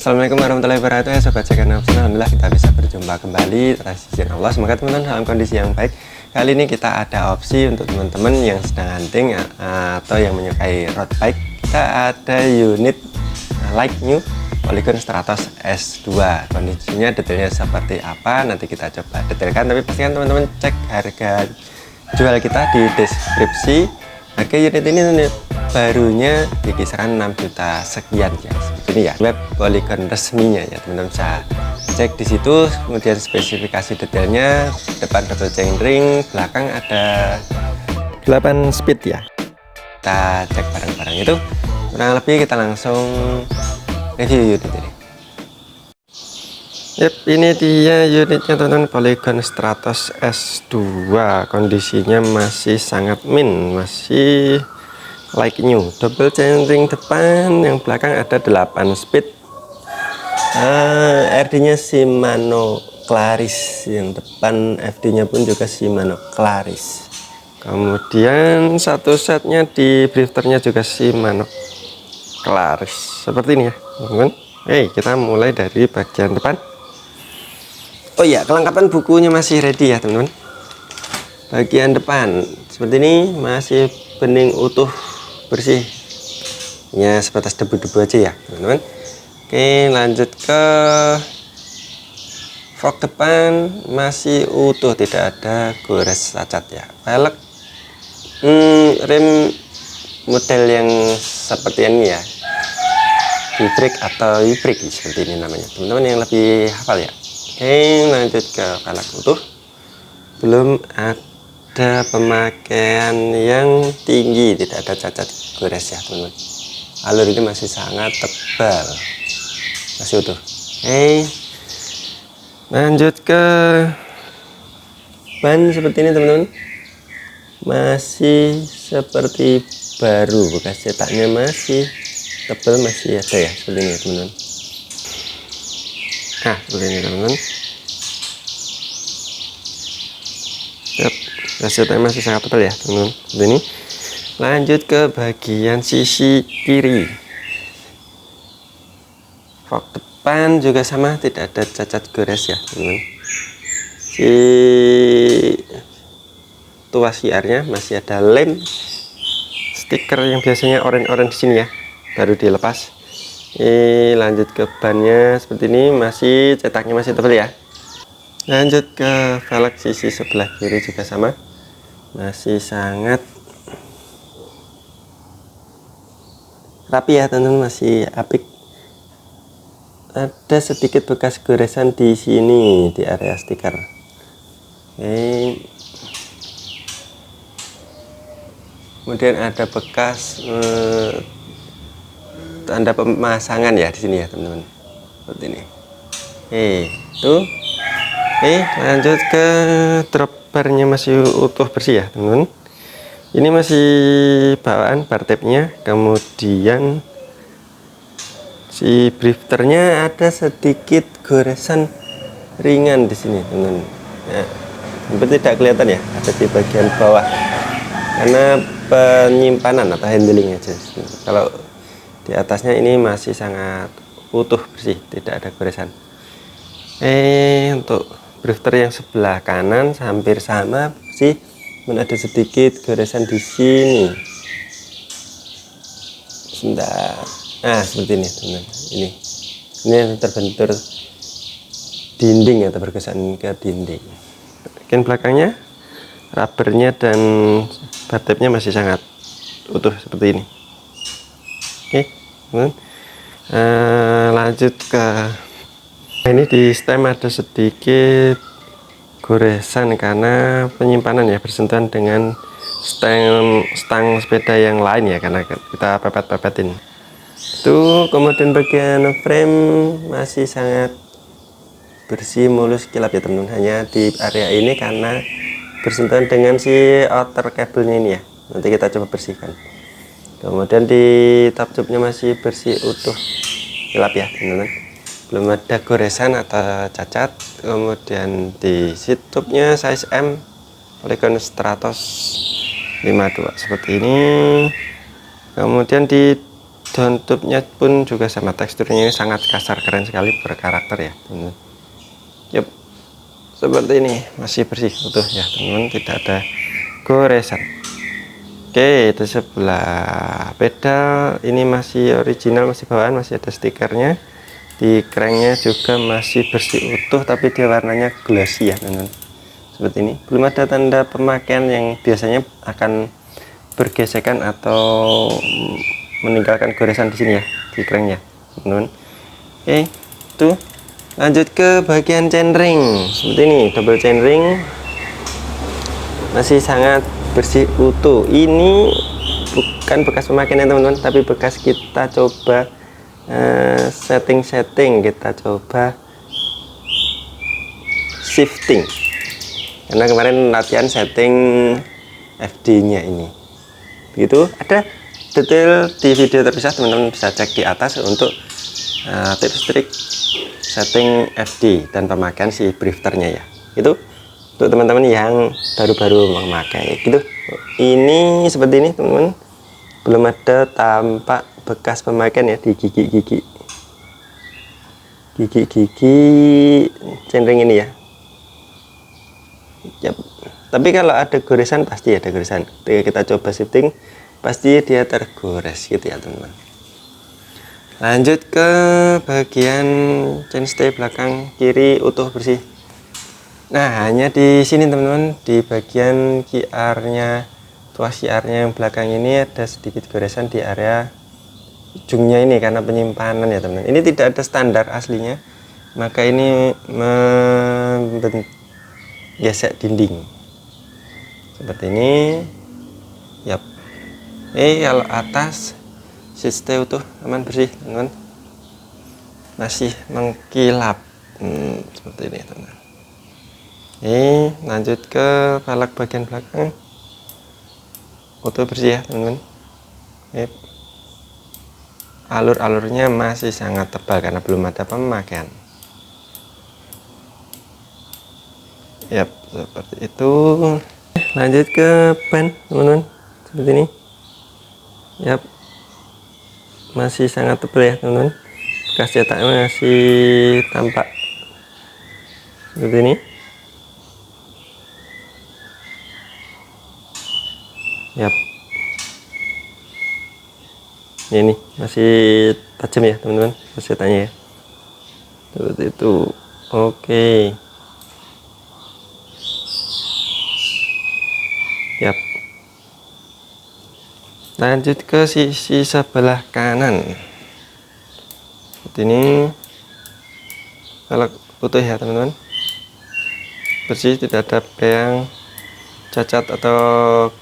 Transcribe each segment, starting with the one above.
Assalamualaikum warahmatullahi wabarakatuh ya sobat channel. Alhamdulillah kita bisa berjumpa kembali atas izin Allah. Semoga teman-teman dalam kondisi yang baik. Kali ini kita ada opsi untuk teman-teman yang sedang hunting atau yang menyukai road bike. Kita ada unit like new Polygon Stratos S2. Kondisinya detailnya seperti apa nanti kita coba detailkan, tapi pastikan teman-teman cek harga jual kita di deskripsi. Harga unit ini barunya di kisaran 6 juta sekian ya, seperti ini ya, web Polygon resminya ya, teman-teman bisa cek di situ. Kemudian spesifikasi detailnya, depan double chainring, belakang ada 8 speed ya. Kita cek bareng-bareng itu, kurang lebih kita langsung review unit ini. Yep, ini dia unitnya teman-teman, Polygon Stratos S2. Kondisinya masih sangat min, masih like new, double chainring depan, yang belakang ada 8 speed. RD nya Shimano Claris, yang depan FD nya pun juga Shimano Claris. Kemudian satu setnya di drifternya juga Shimano Claris, seperti ini ya teman-teman. Kita mulai dari bagian depan. Oh iya, kelengkapan bukunya masih ready ya teman-teman. Bagian depan seperti ini masih bening utuh, bersih ya, sebatas debu-debu aja ya teman-teman. Oke, lanjut ke fork depan, masih utuh, tidak ada gores cacat ya. Velg rem model yang seperti ini ya, e-brake atau e-brake seperti ini namanya teman-teman yang lebih hafal ya. Oke, lanjut ke velg utuh, belum ada pemakaian yang tinggi, tidak ada cacat gores ya teman-teman. Alur ini masih sangat tebal, masih utuh. Oke, lanjut ke ban seperti ini teman-teman, masih seperti baru, bekas cetaknya masih tebal, masih ada ya, seperti ini teman-teman. Nah, seperti ini teman-teman. Yep, cetaknya masih sangat tebal ya teman-teman, seperti ini. Lanjut ke bagian sisi kiri, fork depan juga sama, tidak ada cacat gores ya teman-teman. Si tuas siarnya masih ada lem, stiker yang biasanya orange di sini ya, baru dilepas. Lanjut ke bannya seperti ini, masih cetaknya masih tebal ya. Lanjut ke velg sisi sebelah kiri juga sama, masih sangat rapi ya teman-teman, masih apik. Ada sedikit bekas goresan di sini di area stiker. Kemudian ada bekas tanda pemasangan ya di sini ya teman-teman, seperti ini. Tuh. Lanjut ke drop barnya, masih utuh bersih ya teman-teman. Ini masih bawaan bar tape-nya, kemudian si drifternya ada sedikit goresan ringan di sini teman-teman. Ya, hampir tidak kelihatan ya, ada di bagian bawah karena penyimpanan atau handling aja. Kalau di atasnya ini masih sangat utuh bersih, tidak ada goresan. Untuk drifter yang sebelah kanan hampir sama sih, ada sedikit goresan di sini. Sebentar. Nah, seperti ini teman-teman. Ini terbentur dinding atau berkesan ke dinding. Bagian belakangnya, rubbernya dan bar tape-nya masih sangat utuh seperti ini. Oke, lanjut ke ini. Di stem ada sedikit goresan karena penyimpanan ya, bersentuhan dengan stang sepeda yang lain ya, karena kita pepet-pepetin itu. Kemudian bagian frame masih sangat bersih, mulus, kilap ya teman-teman. Hanya di area ini karena bersentuhan dengan si outer kabelnya ini ya, nanti kita coba bersihkan. Kemudian di top tube-nya masih bersih, utuh, gelap ya teman-teman, belum ada goresan atau cacat. Kemudian di seat tube-nya size M Polygon Stratos 52 seperti ini. Kemudian di Downtope-nya pun juga sama, teksturnya ini sangat kasar, keren sekali, berkarakter ya teman-teman. Yup, seperti ini, masih bersih utuh ya teman-teman, tidak ada goresan. Oke, itu sebelah pedal ini masih original, masih bawaan, masih ada stikernya. Di cranknya juga masih bersih utuh, tapi dia warnanya glossy ya teman-teman, seperti ini. Belum ada tanda pemakaian yang biasanya akan bergesekan atau meninggalkan goresan di sini ya, di cranknya teman-teman. Oke, itu lanjut ke bagian chainring, seperti ini, double chainring masih sangat bersih utuh. Ini bukan bekas pemakaian ya teman-teman, tapi bekas kita coba setting, kita coba shifting, karena kemarin latihan setting FD nya ini. Begitu, ada detail di video terpisah, teman-teman bisa cek di atas untuk tips trik setting FD dan pemakaian si drifternya ya. Itu untuk teman-teman yang baru-baru memakai gitu. Ini seperti ini teman-teman, belum ada tampak bekas pemakaian ya di gigi chainring ini ya. Yap. Tapi kalau ada goresan pasti ada goresan. Ketika kita coba shifting pasti dia tergores gitu ya teman-teman. Lanjut ke bagian chainstay belakang kiri utuh bersih. Nah, hanya di sini teman-teman, di bagian QR-nya, tuas QR-nya yang belakang ini ada sedikit goresan di area ujungnya ini karena penyimpanan ya teman-teman. Ini tidak ada standar aslinya, maka ini gesek dinding seperti ini. Yap. Kalau atas stay utuh, aman, bersih teman-teman, masih mengkilap seperti ini teman-teman. Lanjut ke velg bagian belakang utuh bersih ya teman-teman. Alur-alurnya masih sangat tebal karena belum ada pemakaian. Yap, seperti itu. Lanjut ke ban teman-teman, seperti ini. Yap, masih sangat tebal ya teman-teman, bekas cetaknya masih tampak seperti ini. Yap, ini masih tajam ya teman-teman cetaknya ya, seperti itu. Oke. Yap, lanjut ke sisi sebelah kanan seperti ini, velg utuh ya teman-teman, bersih, tidak ada yang cacat atau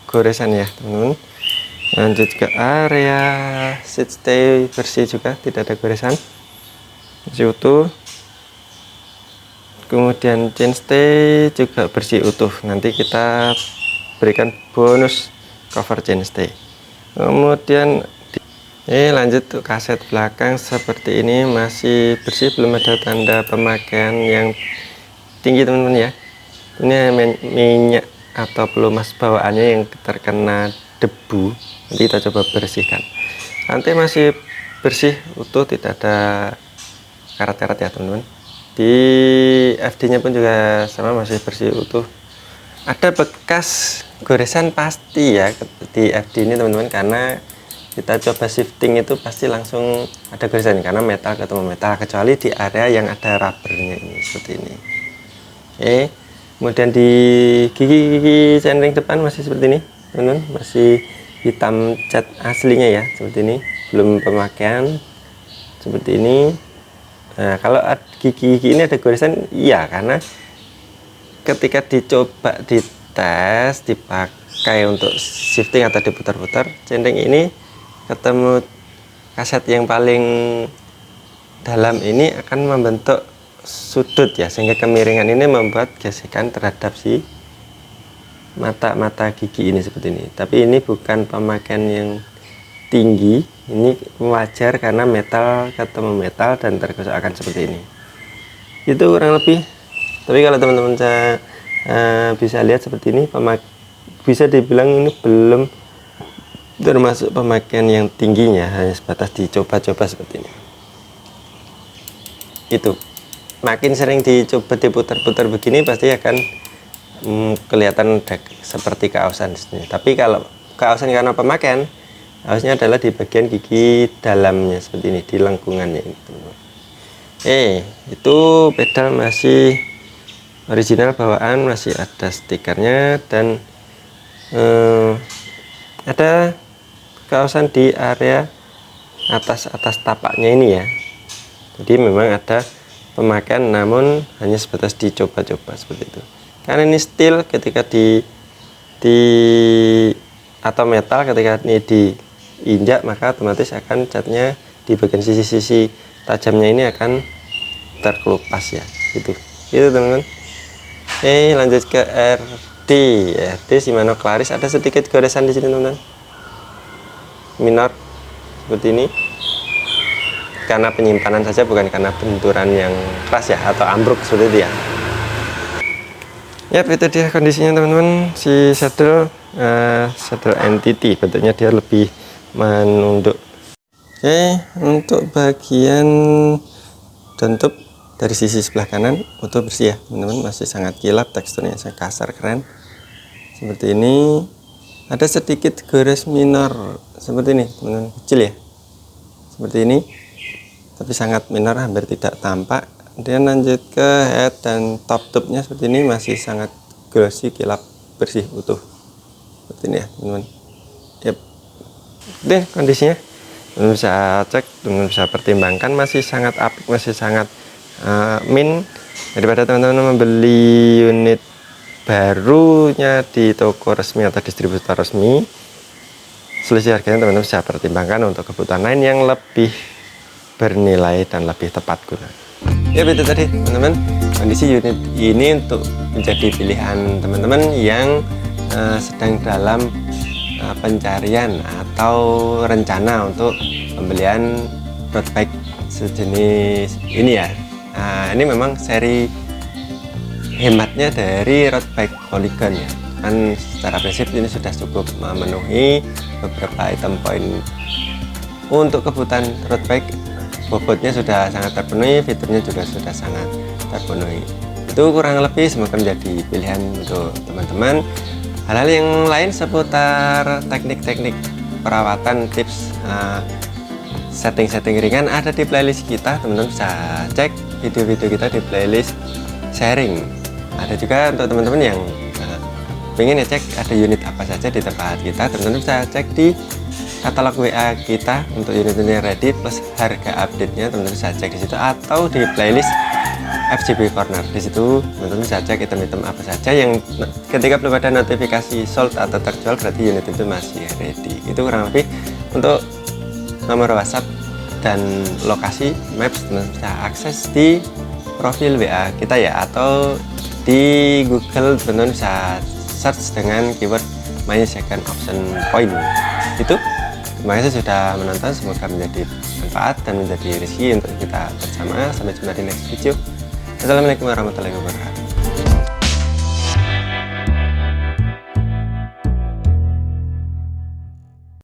goresan ya teman-teman. Lanjut ke area seat stay bersih juga, tidak ada goresan, masih utuh. Kemudian chainstay juga bersih utuh, nanti kita berikan bonus cover chainstay. Kemudian lanjut ke kaset belakang seperti ini, masih bersih, belum ada tanda pemakaian yang tinggi teman-teman ya. Ini minyak atau pelumas bawaannya yang terkena debu, nanti kita coba bersihkan. Nanti masih bersih utuh, tidak ada karat-karat ya teman-teman. Di FD nya pun juga sama, masih bersih utuh. Ada bekas goresan pasti ya di FD ini teman-teman, karena kita coba shifting itu pasti langsung ada goresan karena metal ketemu metal, kecuali di area yang ada rubbernya ini seperti ini. Kemudian di gigi chainring depan masih seperti ini teman-teman, masih hitam cat aslinya ya, seperti ini, belum pemakaian seperti ini. Nah, kalau gigi-gigi ini ada goresan, iya, karena ketika dicoba dites dipakai untuk shifting atau diputar-putar, chainring ini ketemu kaset yang paling dalam ini akan membentuk sudut ya, sehingga kemiringan ini membuat gesekan terhadap si mata-mata gigi ini seperti ini. Tapi ini bukan pemakaian yang tinggi, ini wajar karena metal ketemu metal dan tergosok akan seperti ini. Itu kurang lebih. Tapi kalau teman-teman bisa lihat seperti ini, bisa dibilang ini belum termasuk pemakaian yang tingginya hanya sebatas dicoba-coba seperti ini. Itu makin sering dicoba diputar-putar begini pasti akan kelihatan seperti kaosan di sini. Tapi kalau kaosan karena pemakaian, kaosnya adalah di bagian gigi dalamnya seperti ini, di lengkungannya ini, teman-teman. Itu pedal masih original bawaan, masih ada stikernya dan ada kaosan di area atas tapaknya ini ya. Jadi memang ada pemakaian namun hanya sebatas dicoba-coba seperti itu. Karena ini steel, ketika di atau metal, ketika ini diinjak maka otomatis akan catnya di bagian sisi-sisi tajamnya ini akan terkelupas ya. Itu teman-teman. Lanjut ke RD Shimano Claris. Ada sedikit goresan di sini teman-teman, minor seperti ini, karena penyimpanan saja, bukan karena benturan yang keras ya atau ambruk seperti itu ya. Itu dia kondisinya teman-teman. Si saddle entity, bentuknya dia lebih menunduk. Untuk bagian downtup dari sisi sebelah kanan utuh bersih ya teman-teman, masih sangat kilap, teksturnya sangat kasar, keren seperti ini. Ada sedikit gores minor seperti ini teman-teman, kecil ya seperti ini, tapi sangat minor, hampir tidak tampak. Kemudian lanjut ke head dan top tubnya seperti ini, masih sangat glossy, kilap, bersih, utuh seperti ini ya teman-teman. Deh kondisinya teman-teman bisa cek, teman-teman bisa pertimbangkan, masih sangat apik, masih sangat min. Daripada teman-teman membeli unit barunya di toko resmi atau distributor resmi, selisih harganya teman-teman bisa pertimbangkan untuk kebutuhan lain yang lebih bernilai dan lebih tepat guna. Itu tadi teman-teman, kondisi unit ini untuk menjadi pilihan teman-teman yang sedang dalam pencarian atau rencana untuk pembelian road bike sejenis ini ya. Ini memang seri hematnya dari road bike Polygon ya. Kan secara prinsip ini sudah cukup memenuhi beberapa item poin untuk kebutuhan road bike. Bobotnya sudah sangat terpenuhi, fiturnya juga sudah sangat terpenuhi. Itu kurang lebih, semoga menjadi pilihan untuk teman-teman. Hal-hal yang lain seputar teknik-teknik perawatan, tips setting-setting ringan ada di playlist kita. Teman-teman bisa cek video-video kita di playlist sharing. Ada juga untuk teman-teman yang pengen cek ada unit apa saja di tempat kita, teman-teman bisa cek di katalog WA kita untuk unit-unit yang ready plus harga update-nya, teman-teman bisa cek di situ, atau di playlist FGB Corner. Di situ teman-teman bisa cek item-item apa saja yang ketika belum ada notifikasi sold atau terjual berarti unit itu masih ready. Itu kurang lebih. Untuk nomor WhatsApp dan lokasi maps teman-teman bisa akses di profil WA kita ya, atau di Google teman-teman bisa search dengan keyword my second option point. Itu terima kasih sudah menonton, semoga menjadi manfaat dan menjadi rezeki untuk kita bersama. Sampai jumpa di next video. Assalamualaikum warahmatullahi wabarakatuh.